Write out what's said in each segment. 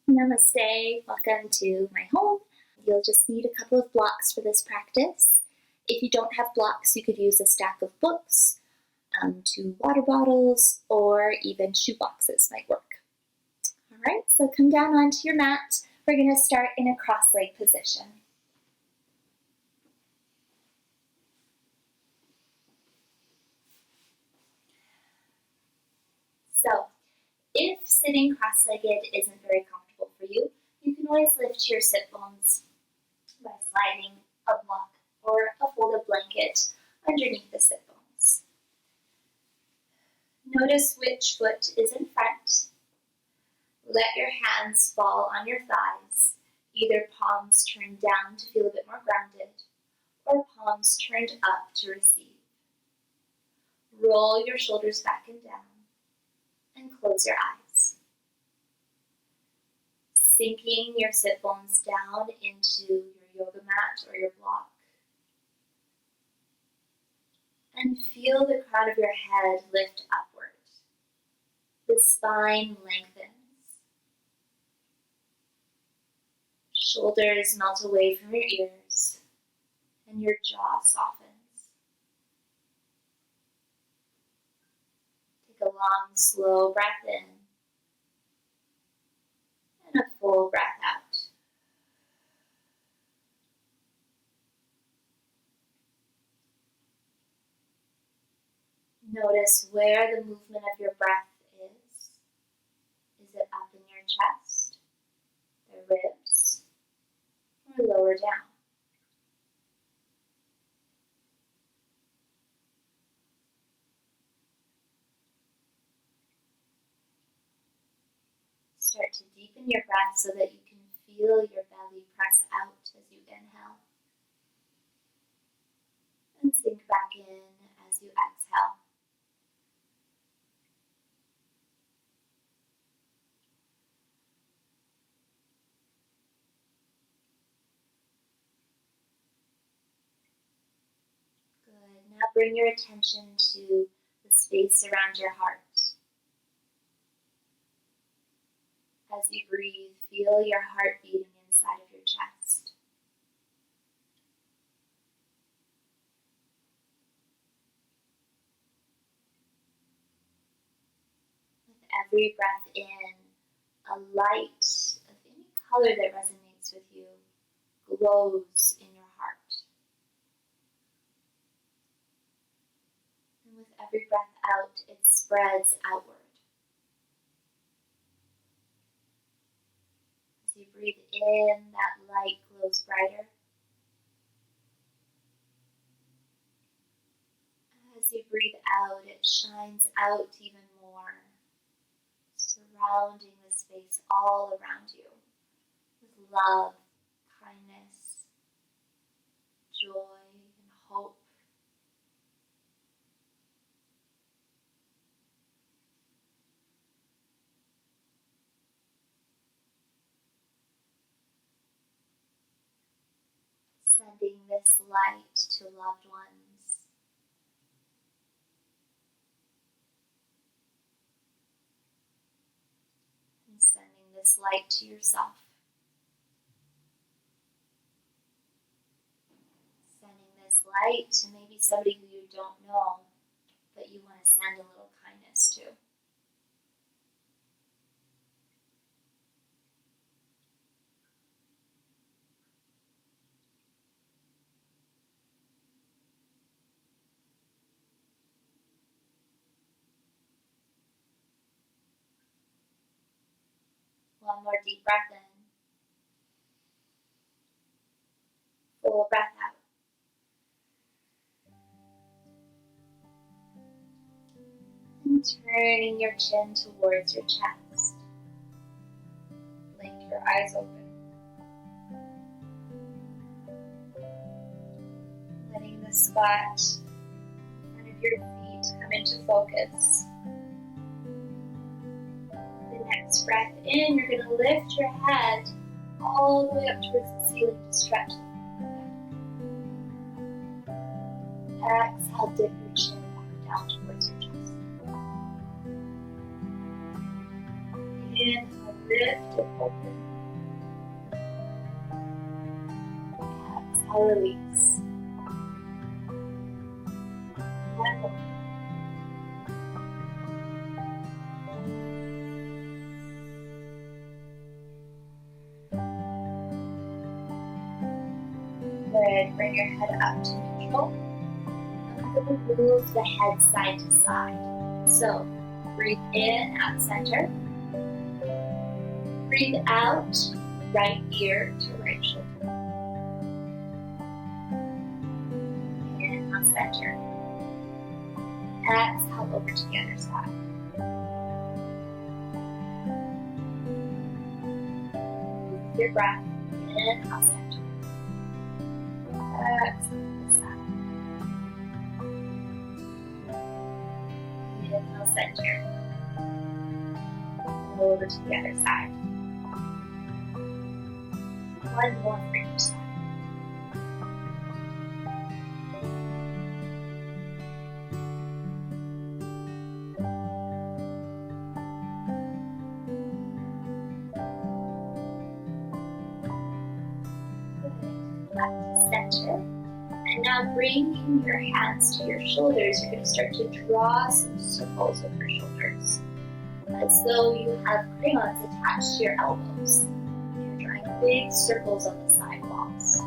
Namaste, welcome to my home. You'll just need a couple of blocks for this practice. If you don't have blocks, you could use a stack of books, 2 water bottles, or even shoe boxes might work. All right, so come down onto your mat. We're going to start in a cross-leg position. So, if sitting cross-legged isn't very comfortable for you, you can always lift your sit bones by sliding a block or a folded blanket underneath the sit bones. Notice which foot is in front. Let your hands fall on your thighs, either palms turned down to feel a bit more grounded, or palms turned up to receive. Roll your shoulders back and down, and close your eyes. Sinking your sit bones down into your yoga mat or your block. And feel the crown of your head lift upward. The spine lengthens. Shoulders melt away from your ears, and your jaw softens. Take a long, slow breath in, and a full breath out. Notice where the movement of your breath is. Is it up in your chest, the ribs, or lower down? Start to deepen your breath so that you can feel your belly press out as you inhale. And sink back in as you exhale. Good. Now bring your attention to the space around your heart. As you breathe, feel your heart beating inside of your chest. With every breath in, a light of any color that resonates with you glows in your heart. And with every breath out, it spreads outward. As you breathe in, that light glows brighter. As you breathe out, it shines out even more, surrounding the space all around you with love, kindness, joy, and hope. Sending this light to loved ones. And sending this light to yourself. Sending this light to maybe somebody who you don't know, but you want to send a little kindness to. One more deep breath in. Full breath out. And turning your chin towards your chest. Blink your eyes open. Letting the spot in front of your feet come into focus. The next breath in, you're going to lift your head all the way up towards the ceiling to stretch the back. Exhale, dip your chin back down towards your chest. Inhale, Lift it open. Exhale, release. One more. Good. Bring your head up to neutral. I'm going to move the head side to side. So, breathe in at center. Breathe out, right ear to right shoulder. Inhale, center. Exhale over to the other side. With your breath, inhale, center. Exhale to the side. Inhale, center. Over to the other side. One more for each side. Good. Back to center. And now bring your hands to your shoulders. You're going to start to draw some circles over your shoulders, as though you have crayons attached to your elbows. You're drawing big circles on the side walls.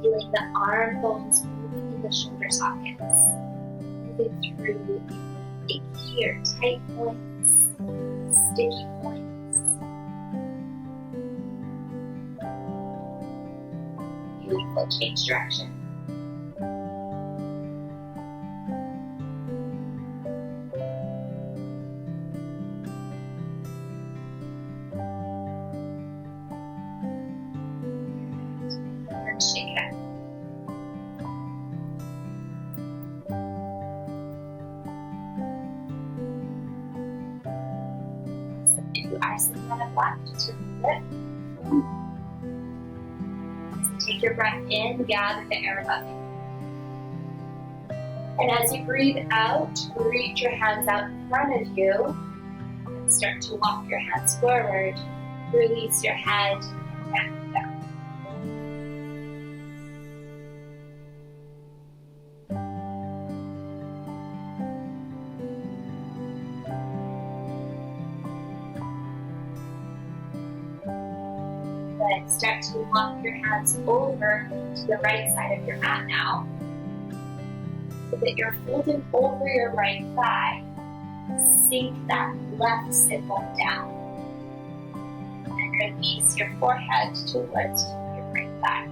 Feeling the arm bones moving in the shoulder sockets, moving through achy or tight points, sticky points. Beautiful. Change direction. And shake it up. If you are sitting on a block, just remove it. Take your breath in, gather the air above you. And as you breathe out, reach your hands out in front of you and start to walk your hands forward. Release your head and back down. Good. Start to walk your hands over to the right side of your mat now, so that you're folded over your right thigh. Sink that left sit bone down and release your forehead towards your right thigh.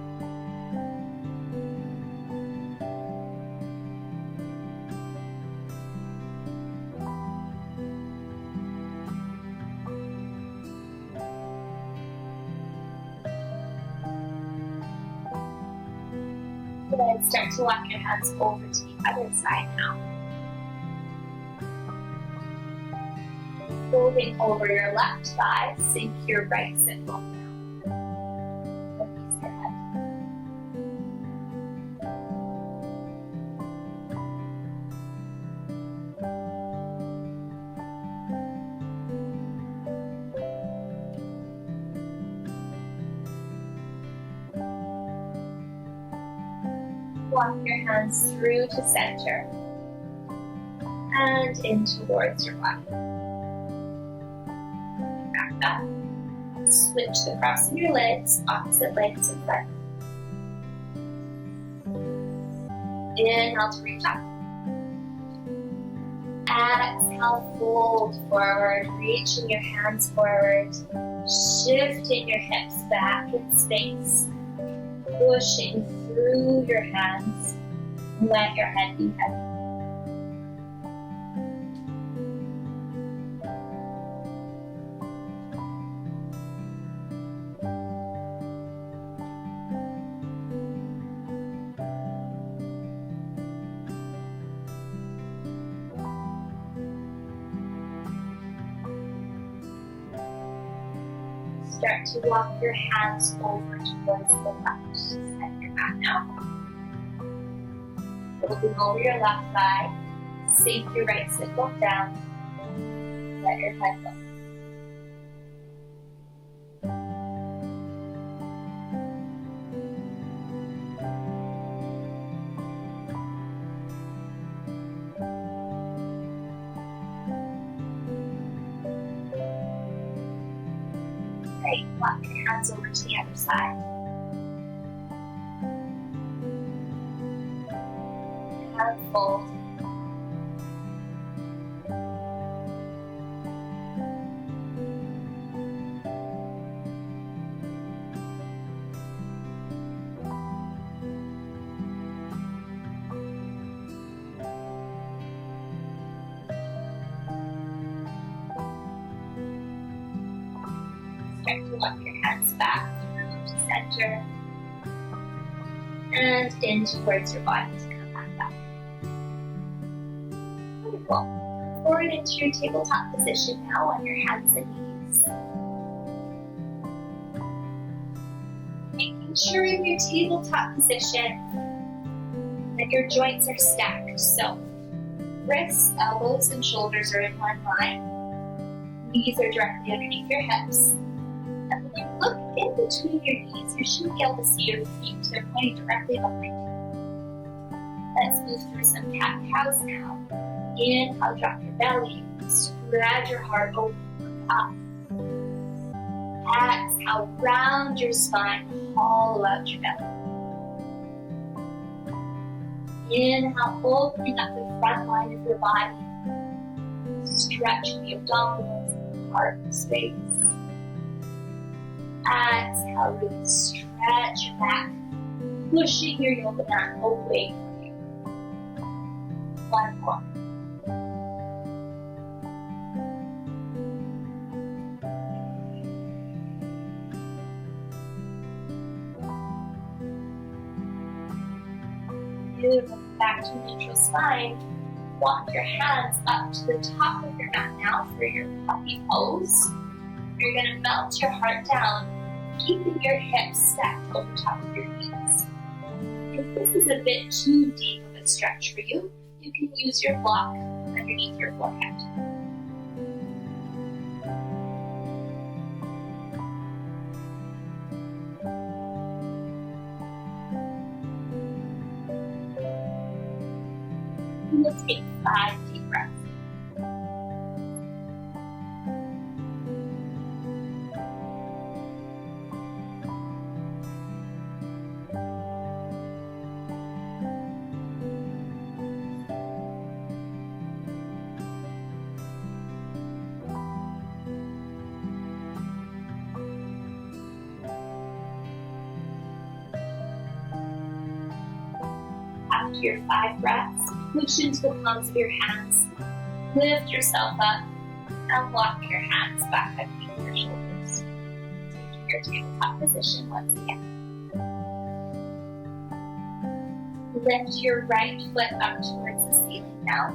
Good. Start to walk your hands over to the other side now. Folding over your left thigh, sink your right sit bone down. Release your head. Walk your hands through to center and in towards your body. Back up. Switch the cross in your legs, opposite legs in front. Inhale to reach up. Exhale, fold forward, reaching your hands forward, shifting your hips back in space, pushing through your hands. Let your head be heavy. Start to walk your hands over towards the left side of your mat now. Folding over your left thigh, sink your right sit bone down. let your head go. Great. Walk your hands over to the other side. And fold. Start to walk your hands back through to center and in towards your body to come back up. Wonderful. Forward into your tabletop position now on your hands and knees. Making sure in your tabletop position that your joints are stacked. So wrists, elbows, and shoulders are in one line. Knees are directly underneath your hips. And when you look in between your knees, you should be able to see your feet. They're pointing directly behind you. Let's move through some cat-cows now. Inhale, drop your belly. Spread your heart open, up. Exhale, round your spine, hollow out your belly. Inhale, opening up the front line of your body. Stretching the abdominals, heart space. Exhale, really stretch your back, pushing your yoga mat away from you. One more. Beautiful. Back to neutral spine. Walk your hands up to the top of your mat now for your puppy pose. You're going to melt your heart down, keeping your hips stacked over top of your knees. If this is a bit too deep of a stretch for you, you can use your block underneath your forehead. And we'll take 5 deep breaths. After your 5 breaths, push into the palms of your hands, lift yourself up, and walk your hands back underneath your shoulders. Taking your tabletop position once again. Lift your right foot up towards the ceiling now,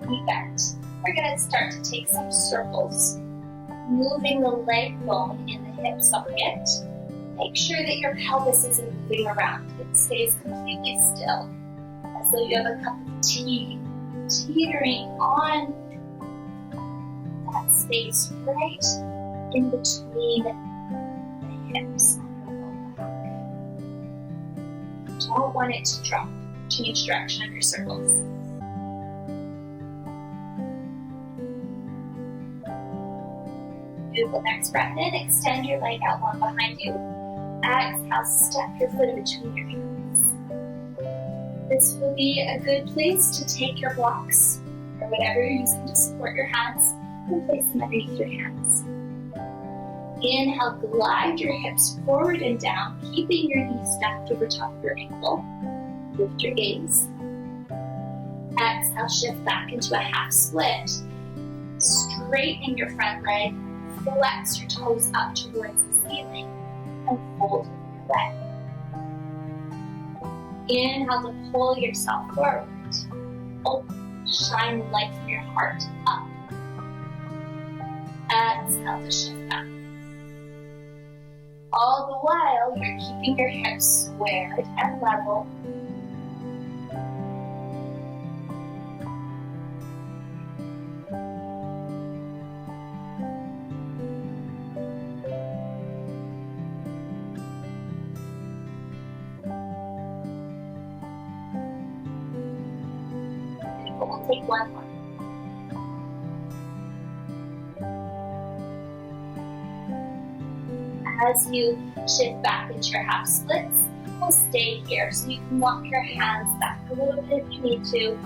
knee bent. We're going to start to take some circles, moving the leg bone in the hip socket. Make sure that your pelvis isn't moving around. It stays completely still. So you have a cup of tea teetering on that space right in between the hips and the low back. Don't want it to drop. Change direction of your circles. Beautiful. Next breath in. Extend your leg out long behind you. Exhale, step your foot in between your hands. This will be a good place to take your blocks or whatever you're using to support your hands and place them underneath your hands. Inhale, glide your hips forward and down, keeping your knees stacked over top of your ankle. Lift your gaze. Exhale, shift back into a half split. Straighten your front leg, flex your toes up towards the ceiling, and fold your leg. Inhale to pull yourself forward. Open, shine the light from your heart up. Exhale to shift back. All the while, you're keeping your hips squared and level. Take one more. As you shift back into your half splits, we'll stay here. So you can walk your hands back a little bit if you need to.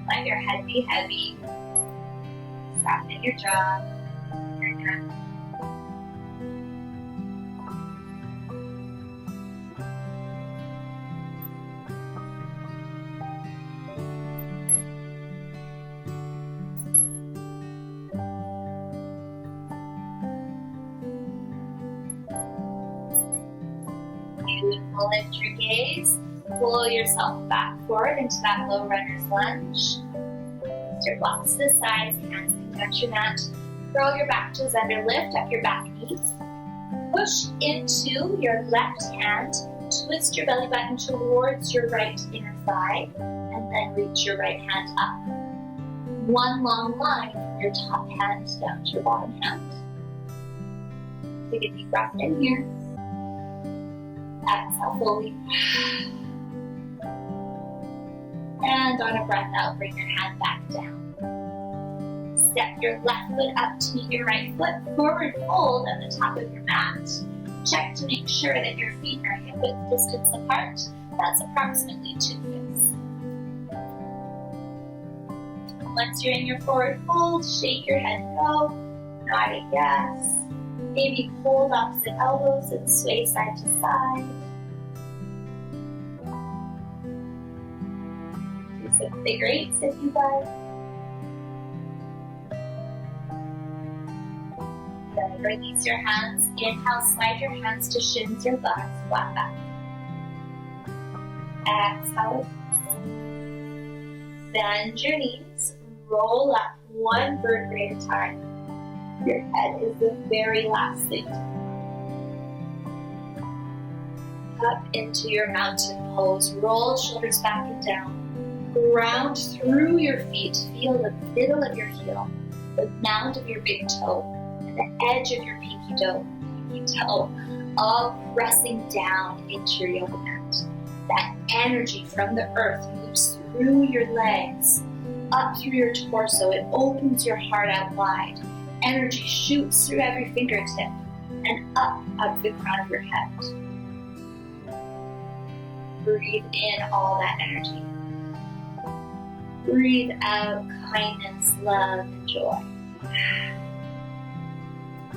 Let your head be heavy. Soften your jaw, your neck. Beautiful. Lift your gaze. Pull yourself back forward into that low runner's lunge. Lift your blocks to the sides, hands can touch your mat. Curl your back toes under, lift up your back knee. Push into your left hand. Twist your belly button towards your right inner thigh, and then reach your right hand up. One long line from your top hand down to your bottom hand. Take a deep breath in here. Exhale fully. And on a breath out, bring your hand back down. Step your left foot up to meet your right foot. Forward fold at the top of your mat. Check to make sure that your feet are hip width distance apart. That's approximately 2 fists. Once you're in your forward fold, shake your head no, nod a yes. Maybe hold opposite elbows and sway side to side. Do some figure eights if you like. Then release your hands. Inhale, slide your hands to shins or thighs, flat back. Exhale. Bend your knees, roll up one vertebrae at a time. Your head is the very last thing. Up into your mountain pose. Roll shoulders back and down. Ground through your feet. Feel the middle of your heel, the mound of your big toe, and the edge of your pinky toe, all pressing down into your yoga mat. That energy from the earth moves through your legs, up through your torso. It opens your heart out wide. Energy shoots through every fingertip and up out of the crown of your head. Breathe in all that energy. Breathe out kindness, love, and joy.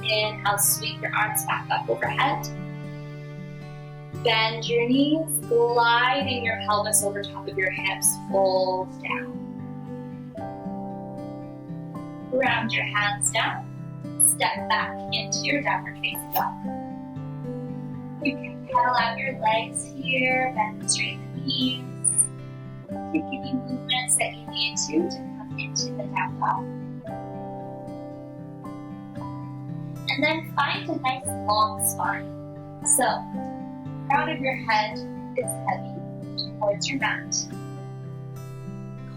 Inhale, sweep your arms back up overhead. Bend your knees, gliding your pelvis over top of your hips, fold down. Ground your hands down. Step back into your downward facing dog. You can pedal out your legs here, bend and straighten the knees. Take any movements that you need to come into the down dog. And then find a nice long spine. So, crown of your head is heavy towards your mat.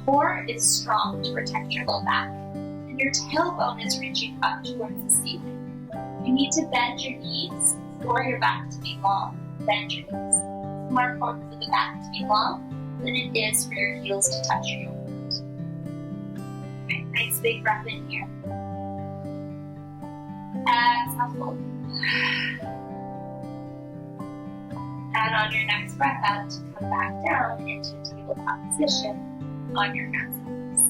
Core is strong to protect your low back. And your tailbone is reaching up towards the ceiling. You need to bend your knees for your back to be long. Bend your knees. It's more important for the back to be long than it is for your heels to touch your mat. Okay, nice big breath in here. Exhale, fold. And on your next breath out, come back down into tabletop position on your hands and knees.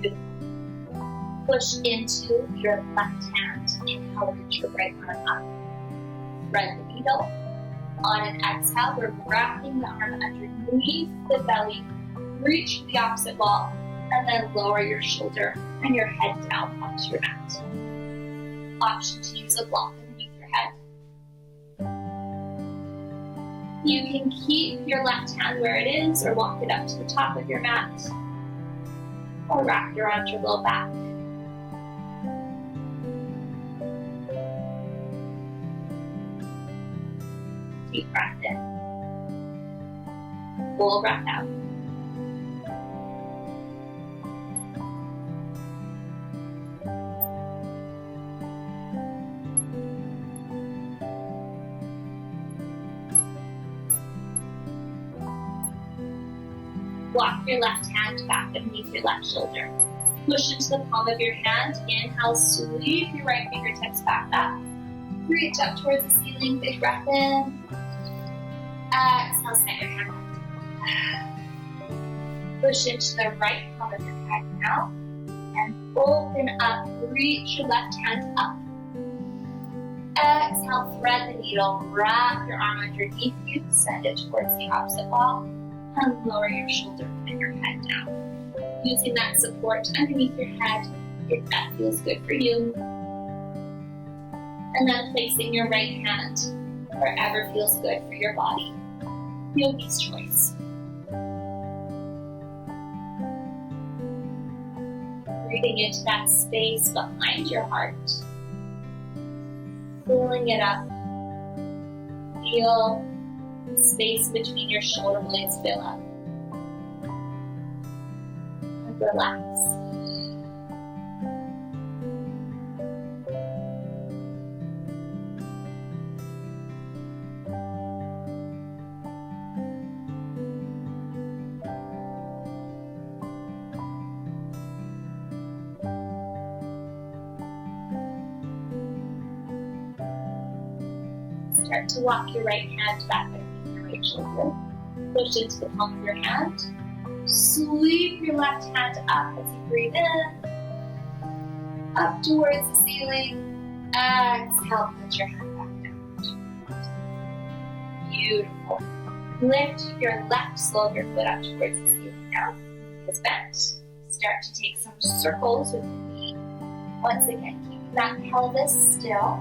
Beautiful. Push into your left hand. Inhale, reach your right arm up. Thread the needle. On an exhale, we're wrapping the arm underneath the belly. Reach to the opposite wall. And then lower your shoulder and your head down onto your mat. Option to use a block underneath your head. You can keep your left hand where it is or walk it up to the top of your mat. Or wrap it around your low back. Deep breath in. Full breath out. Walk your left hand back underneath your left shoulder. Push into the palm of your hand. Inhale, sweep your right fingertips back up. Reach up towards the ceiling, big breath in. Exhale, set your hand up. Push into the right palm of your head now. And open up, reach your left hand up. Exhale, thread the needle, wrap your arm underneath you, send it towards the opposite wall, and lower your shoulder and your head down. Using that support underneath your head, if that feels good for you. And then placing your right hand wherever feels good for your body. Yogi's choice. Breathing into that space behind your heart. Filling it up. Feel the space between your shoulder blades fill up. And relax. Start to walk your right hand back underneath your right shoulder. Push into the palm of your hand. Sweep your left hand up as you breathe in. Up towards the ceiling. Exhale, put your hand back down. Beautiful. Lift your left sole of your foot up towards the ceiling now. It's bent. Start to take some circles with the feet. Once again, keeping that pelvis still.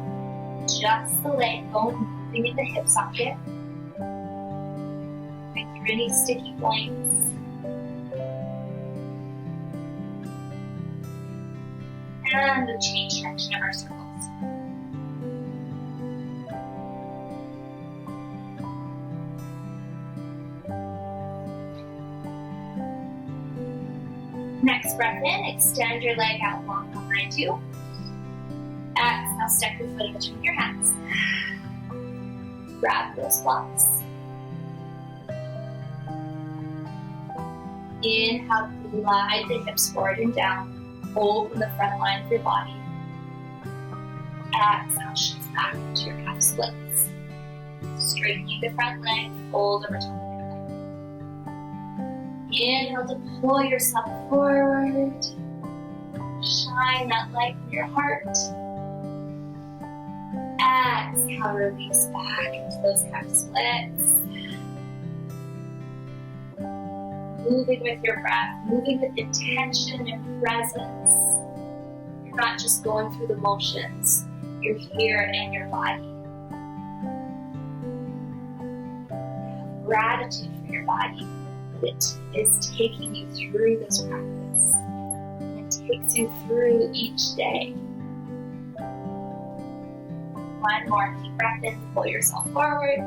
Just the leg bone moving in the hip socket. Break through any sticky points. And the change direction of our circles. Next breath in, extend your leg out long behind you. Exhale, step your foot in between your hands. Grab those blocks. Inhale, glide the hips forward and down. Open the front line of your body. Exhale, shift back into your calf splits. Straightening the front leg, fold over top of your leg. Inhale to pull yourself forward. Shine that light from your heart. Exhale, release back into those calf splits. Moving with your breath, moving with intention and presence. You're not just going through the motions, you're here in your body. Gratitude for your body, that it is taking you through this practice. It takes you through each day. One more deep breath in, pull yourself forward.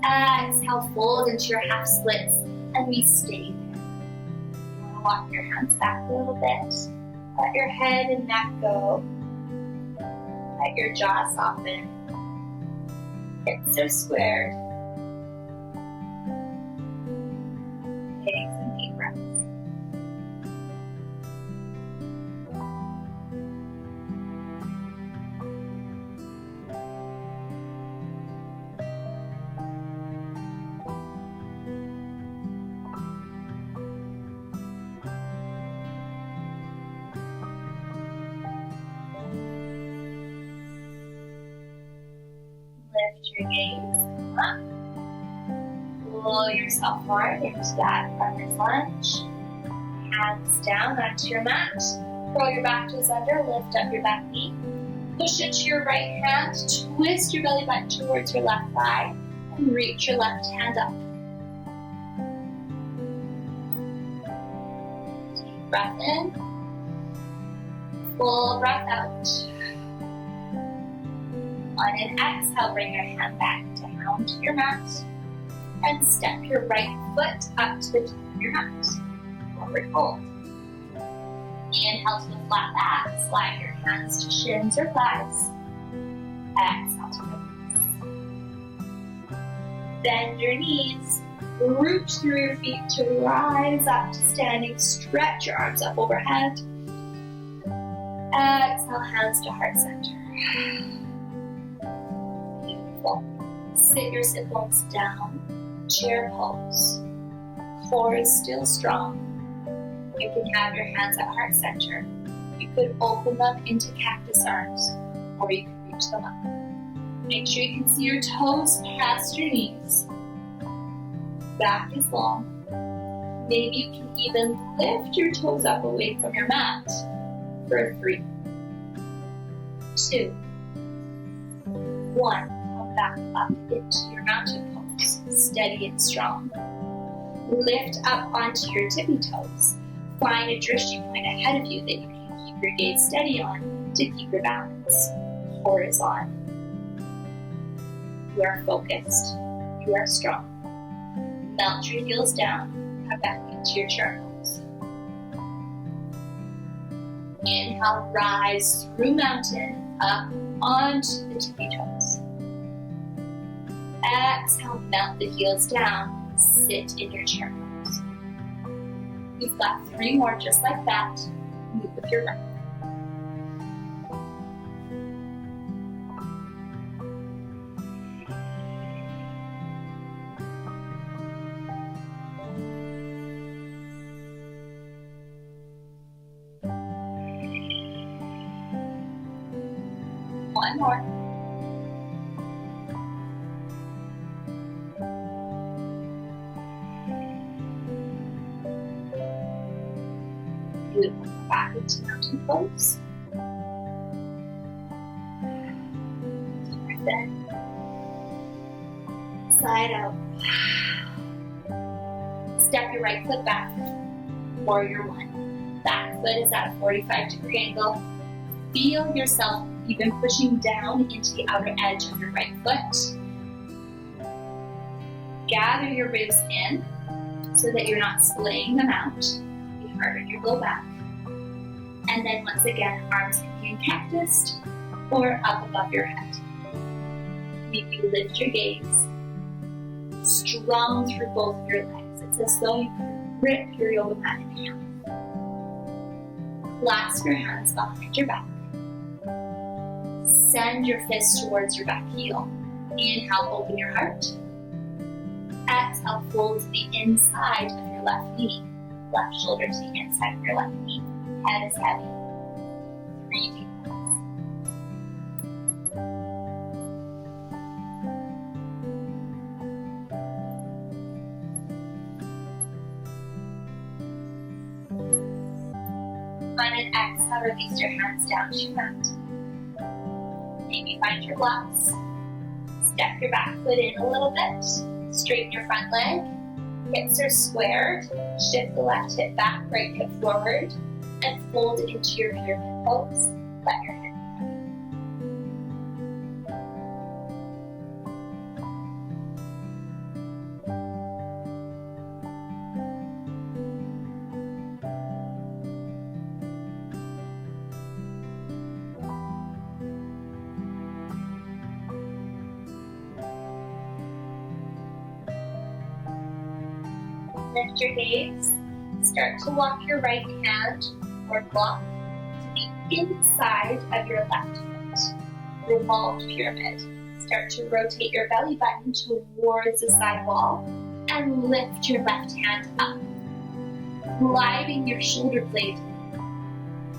Exhale, fold into your half splits, and we stay there. You want to walk your hands back a little bit. Let your head and neck go. Let your jaw soften. Hips are squared. Take some deep breaths. Lift your gaze up. Pull yourself forward into that runner's lunge. Hands down onto your mat. Curl your back toes under, lift up your back knee. Push into your right hand, twist your belly button towards your left thigh, and reach your left hand up. Deep breath in. Full breath out. On an exhale, bring your hand back down to your mat and step your right foot up to the top of your mat. Forward fold. Inhale to the flat back, slide your hands to shins or thighs. Exhale to release. Bend your knees, Reach through your feet to rise up to standing. Stretch your arms up overhead. Exhale, hands to heart center. Beautiful. Sit your sit bones down. Chair pose. Core is still strong. You can have your hands at heart center. You could open them into cactus arms, or you can reach them up. Make sure you can see your toes past your knees. Back is long. Maybe you can even lift your toes up away from your mat for 3, 2, 1. Come back up into your mountain pose, steady and strong. Lift up onto your tippy toes. Find a drishti point ahead of you that you can keep your gaze steady on to keep your balance. Core is on. You are focused. You are strong. Melt your heels down. Come back into your chair pose. Inhale, rise through mountain, up onto the tippy toes. Exhale, melt the heels down. Sit in your chair pose. We've got 3 more just like that. Move with your breath. One more. Beautiful. Back into mountain pose. Breathe in. Slide out. Step your right foot back. Warrior 1. Back foot is at a 45-degree angle. Feel yourself even pushing down into the outer edge of your right foot. Gather your ribs in so that you're not splaying them out. Be hard on your low back. And then once again, arms can be in cactus or up above your head. Maybe you lift your gaze. Strong through both of your legs. It's as though you can rip your yoga mat in half. Clasp your hands behind your back. Send your fists towards your back heel. Inhale, open your heart. Exhale, fold to the inside of your left knee. Left shoulder to the inside of your left knee. Head is heavy. 3 deep breaths. On an exhale, release your hands down to your mat. Maybe find your blocks. Step your back foot in a little bit. Straighten your front leg. Hips are squared. Shift the left hip back, right hip forward. And fold into your pyramid pose. Let your head be heavy. Lift your gaze. Start to walk your right hand or block to the inside of your left foot. Revolved pyramid. Start to rotate your belly button towards the side wall and lift your left hand up. Gliding your shoulder blade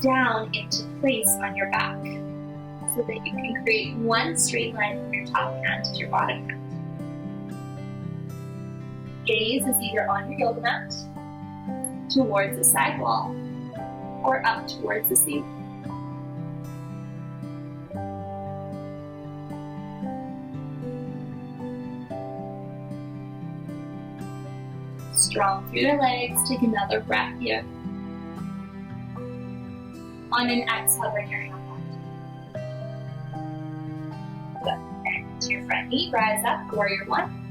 down into place on your back so that you can create one straight line from your top hand to your bottom hand. Gaze is either on your yoga mat, towards the side wall, or up towards the ceiling. Strong through your legs, take another breath here. On an exhale, bring your hand back. Good. And to your front knee, rise up, warrior 1.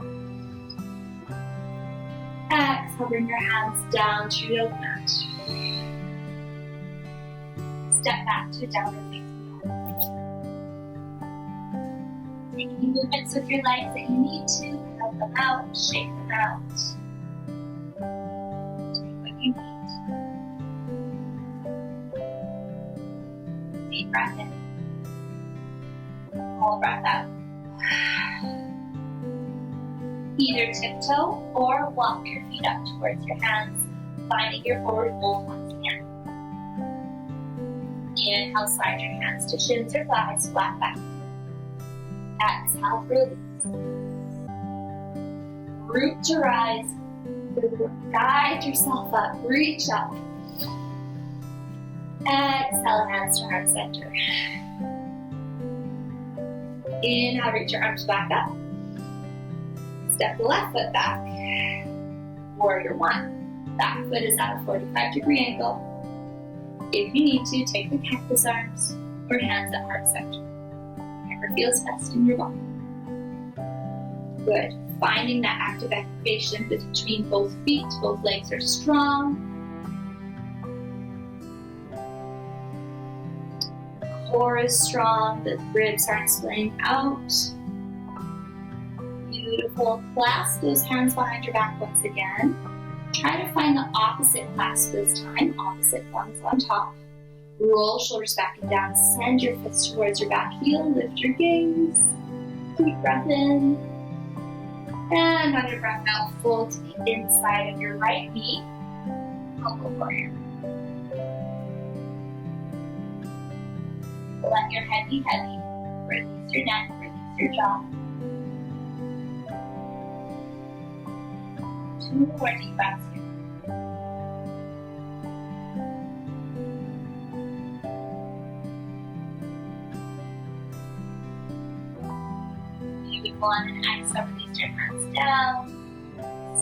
Exhale, bring your hands down to your yoga mat. Step back to downward facing dog. Take any movements with your legs that you need to. Have Pull them out, shake them out. Take what you need. Deep breath in. Full breath out. Either tiptoe or walk your feet up towards your hands, finding your forward fold once again. Inhale, slide your hands to shins or thighs, flat back. Exhale, release. Root to rise. Guide yourself up, reach up. Exhale, hands to heart center. Inhale, reach your arms back up. Step the left foot back. Warrior one. Back foot is at a 45-degree angle. If you need to, take the cactus arms or hands at heart center. Whatever feels best in your body. Good. Finding that active activation between both feet, both legs are strong. Core is strong, the ribs aren't splaying out. Beautiful. Clasp those hands behind your back once again. Try to find the opposite clasp this time, opposite thumbs on top. Roll shoulders back and down. Send your fists towards your back heel. Lift your gaze. Deep breath in. And on your breath out, fold to the inside of your right knee. Elbow warrior. Let your head be heavy. Release your neck, release your jaw. 2 more deep breaths here. Beautiful. And then exhale, release your hands down.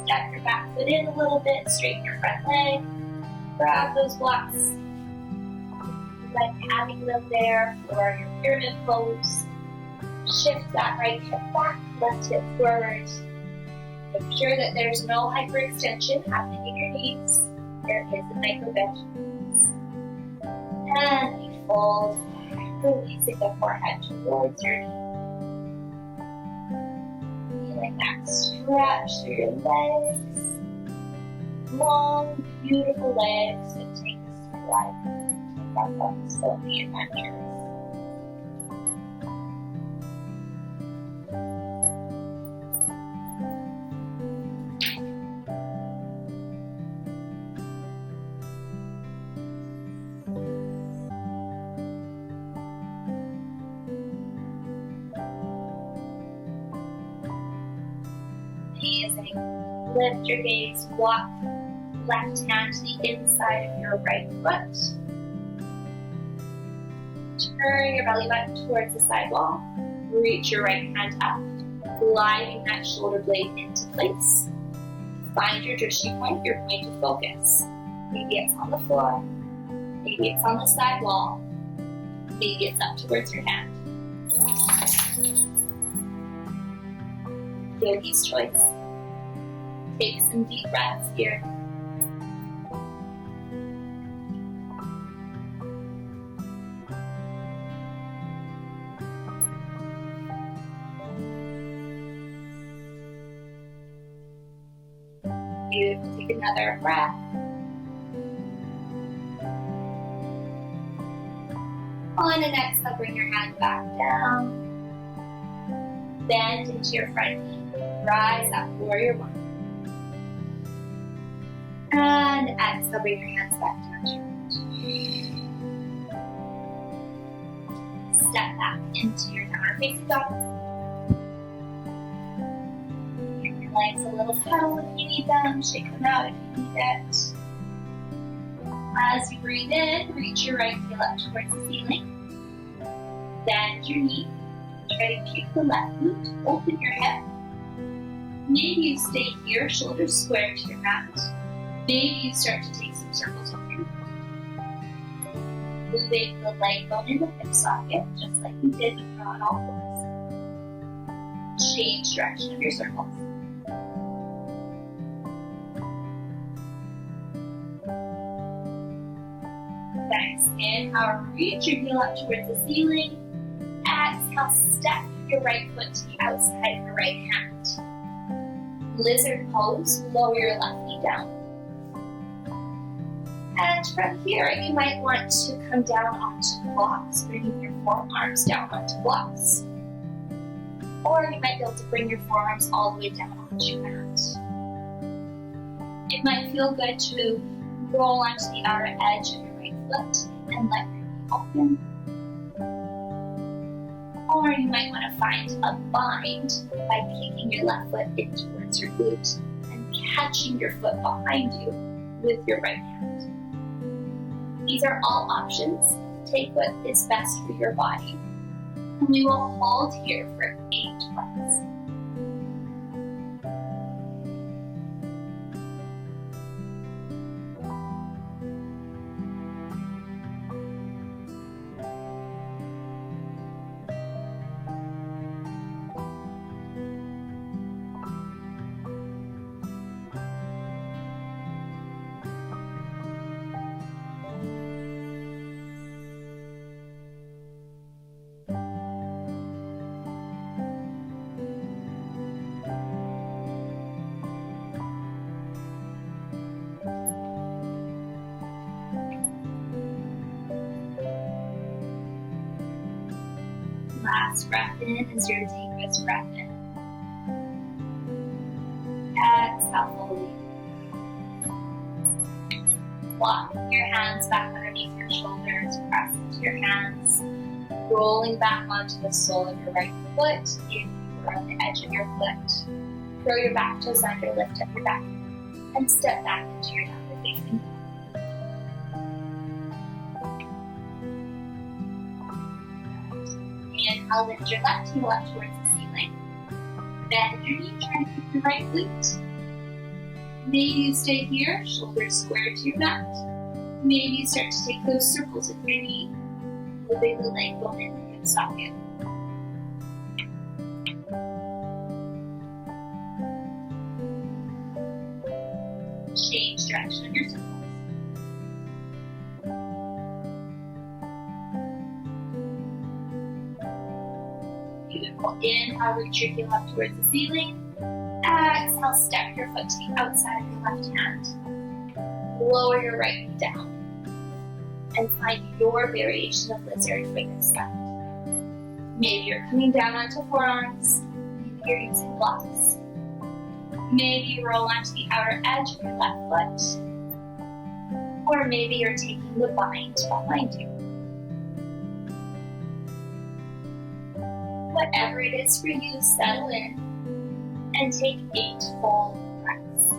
Step your back foot in a little bit, straighten your front leg. Grab those blocks. Like having them there for your pyramid pose. Shift that right hip back, left hip forward. Make sure that there's no hyperextension happening in your knees. There is a micro bend. And we fold, releasing the forehead towards your knee. Feeling that stretch through your legs. Long, beautiful legs that take us through life. Take us on so many adventures. Amazing. Lift your gaze, walk left hand to the inside of your right foot. Turn your belly button towards the side wall. Reach your right hand up, gliding that shoulder blade into place. Find your drishti point, your point of focus. Maybe it's on the floor, maybe it's on the side wall, maybe it's up towards your hand. Yogi's choice. Take some deep breaths here. Beautiful. Take another breath. On an exhale, bring your hand back down. Bend into your front knee. Rise up, warrior one. And exhale, bring your hands back down to your feet. Step back into your downward facing dog. Give your legs a little pedal if you need them. Shake them out if you need it. As you breathe in, reach your right heel up towards the ceiling. Bend your knee. Try to kick the left glute. Open your hip. Maybe you stay here, shoulders square to your mat. Maybe you start to take some circles with your feet. Moving the leg bone in the hip socket, just like you did when you're on all fours. Change direction of your circles. Nice. Inhale, reach your heel up towards the ceiling. Exhale, step your right foot to the outside of your right hand. Lizard pose, lower your left knee down. And from here, you might want to come down onto blocks, bringing your forearms down onto blocks. Or you might be able to bring your forearms all the way down onto your mat. It might feel good to roll onto the outer edge of your right foot and let your knee open. Or you might want to find a bind by kicking your left foot in towards your glute and catching your foot behind you with your right hand. These are all options. Take what is best for your body. And we will hold here for 8 breaths. Last breath in is your deepest breath in. Exhale fully. Walking your hands back underneath your shoulders, press into your hands, rolling back onto the sole of your right foot if you are on the edge of your foot. Curl your back toes under, lift up your back, and step back into your downward facing dog. Inhale, lift your left heel up towards the ceiling. Bend your knee, try to keep your right glute. Maybe you stay here, shoulders square to your mat. Maybe you start to take those circles with your knee, moving the leg bone in the hip socket. Change direction of your toes. Beautiful. Inhale, reach your heel up towards the ceiling. Exhale, step your foot to the outside of your left hand. Lower your right knee down. And find your variation of lizard for this step. Maybe you're coming down onto forearms. Maybe you're using blocks. Maybe you roll onto the outer edge of your left foot. Or maybe you're taking the bind behind you. Whatever it is for you, settle in and take 8 full breaths.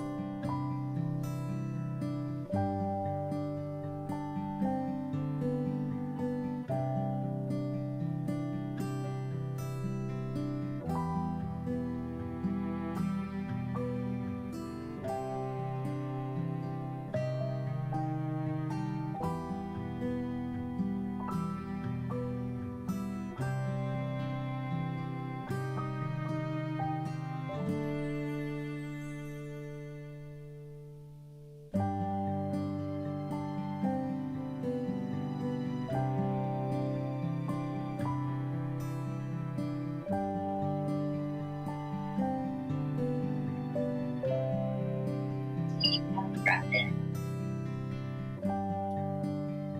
Breath in.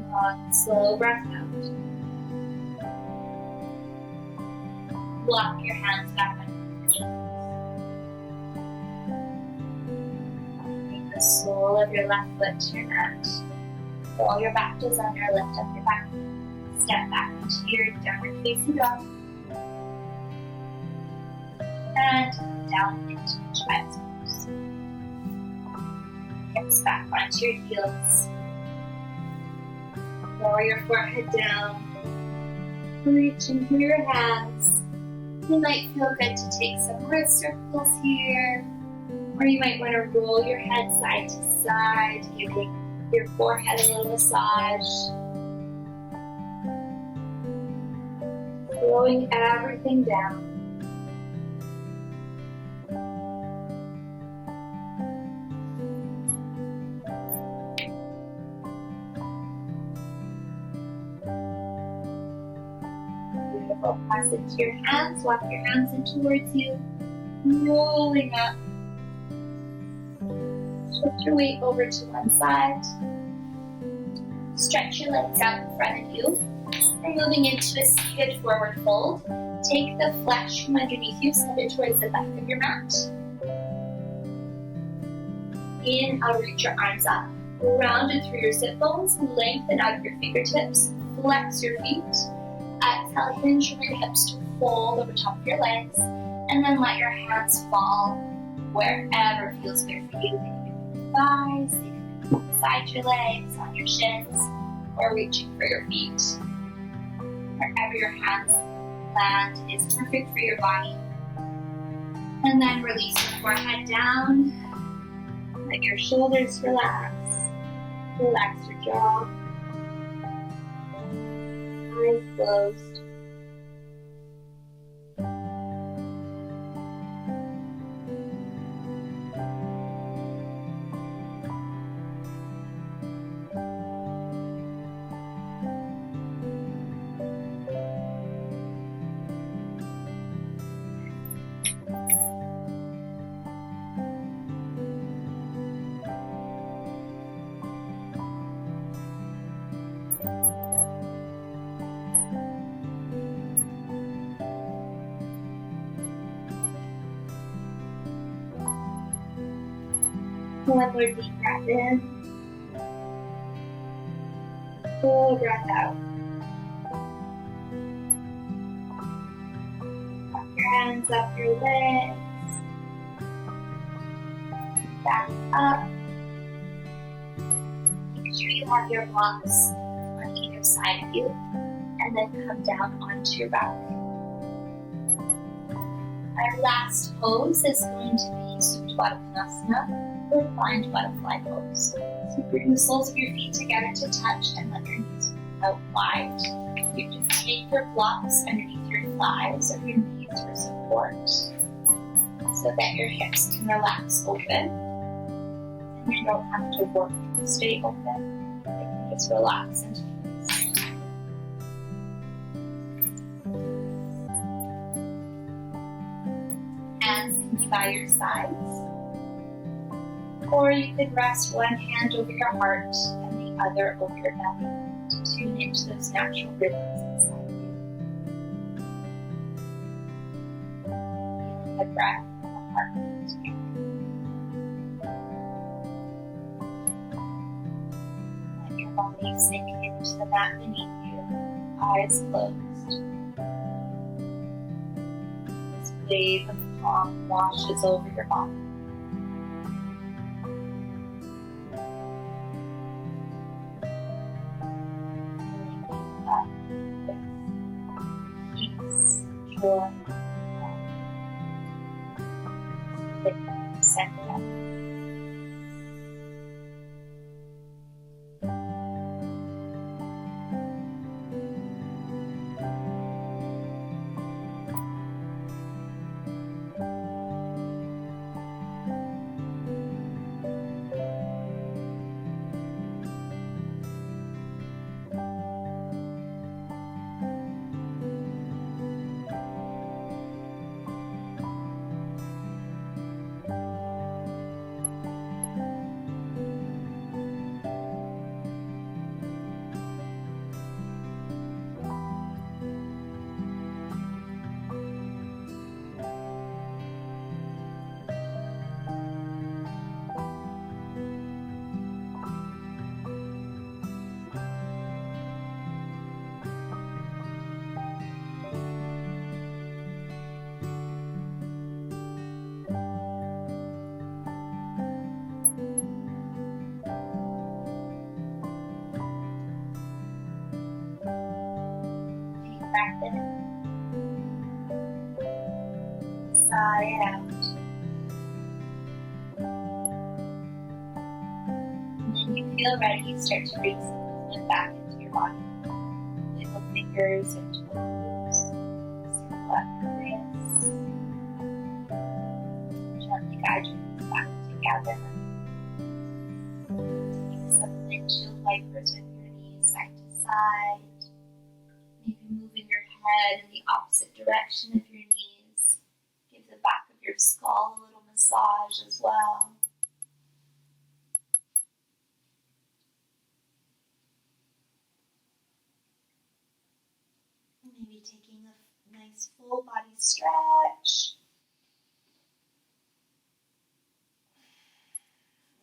Long, slow breath out. Block your hands back under your shoulders. Bring the sole of your left foot to your mat. Roll your back toes under, lift up your back. Step back into your downward facing dog. And down into child's pose. Hips back onto your heels. Lower your forehead down. Reach into your hands. You might feel good to take some wrist circles here. Or you might want to roll your head side to side, giving your forehead a little massage. Slowing everything down. Press into your hands, walk your hands in towards you, rolling up Lift your weight over to one side. Stretch your legs out in front of you. We're moving into a seated forward fold. Take the flesh from underneath you, set it towards the back of your mat. Inhale, reach your arms up. Round it through your sit bones. Lengthen out your fingertips. Flex your feet. Exhale, hinge from your hips to fold over top of your legs. And then let your hands fall wherever feels good for you. They can be on your thighs, they can be beside your legs, on your shins, or reaching for your feet. Wherever your hands land is perfect for your body. And then release your forehead down. Let your shoulders relax. Relax your jaw. Eyes closed. One more deep breath in. Full breath out. Walk your hands up your legs. Back up. Make sure you have your blocks on either side of you. And then come down onto your back. Our last pose is going to be Supta Baddha Konasana, or Reclined Butterfly Pose. So bring the soles of your feet together to touch and let your knees out wide. You can take your blocks underneath your thighs or your knees for support so that your hips can relax open. And you don't have to work to stay open. They can just relax into place. Hands can be by your sides. Or you could rest one hand over your heart and the other over your belly to tune into those natural rhythms inside you. Feeling the breath and the heartbeat together. Let your body sink into the mat beneath you, eyes closed. This wave of calm washes over your body. Joy, center. Breath in. Sigh out. And then you feel ready, start to bring some movement back into your body. Little fingers and toes. Circle up your wrists. Gently guide your knees back together. Take some windshield wipers with your knees side to side. Maybe moving your head in the opposite direction of your knees. Give the back of your skull a little massage as well. maybe taking a nice full body stretch.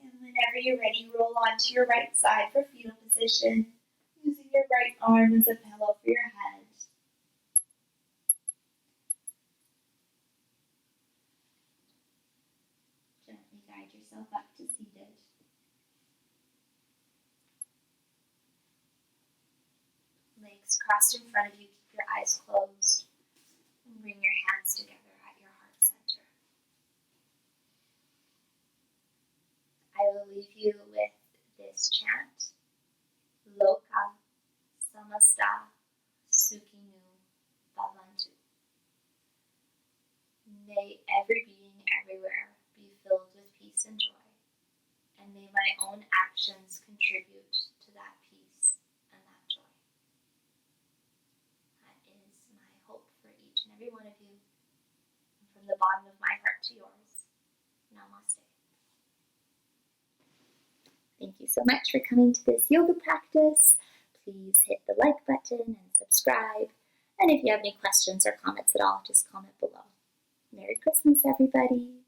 And whenever you're ready, roll onto your right side for fetal position, using your right arm as a pillow for your head. Gently guide yourself up to seated. Legs crossed in front of you, keep your eyes closed, and bring your hands together at your heart center. I will leave you with this chant: Loka Samasta Sukhinu Bhavantu. May every being everywhere be filled with peace and joy, and may my own actions contribute to that peace and that joy. That is my hope for each and every one of you. And from the bottom of my heart to yours, namaste. Thank you so much for coming to this yoga practice. Please hit the like button and subscribe. And if you have any questions or comments at all, just comment below. Merry Christmas, everybody.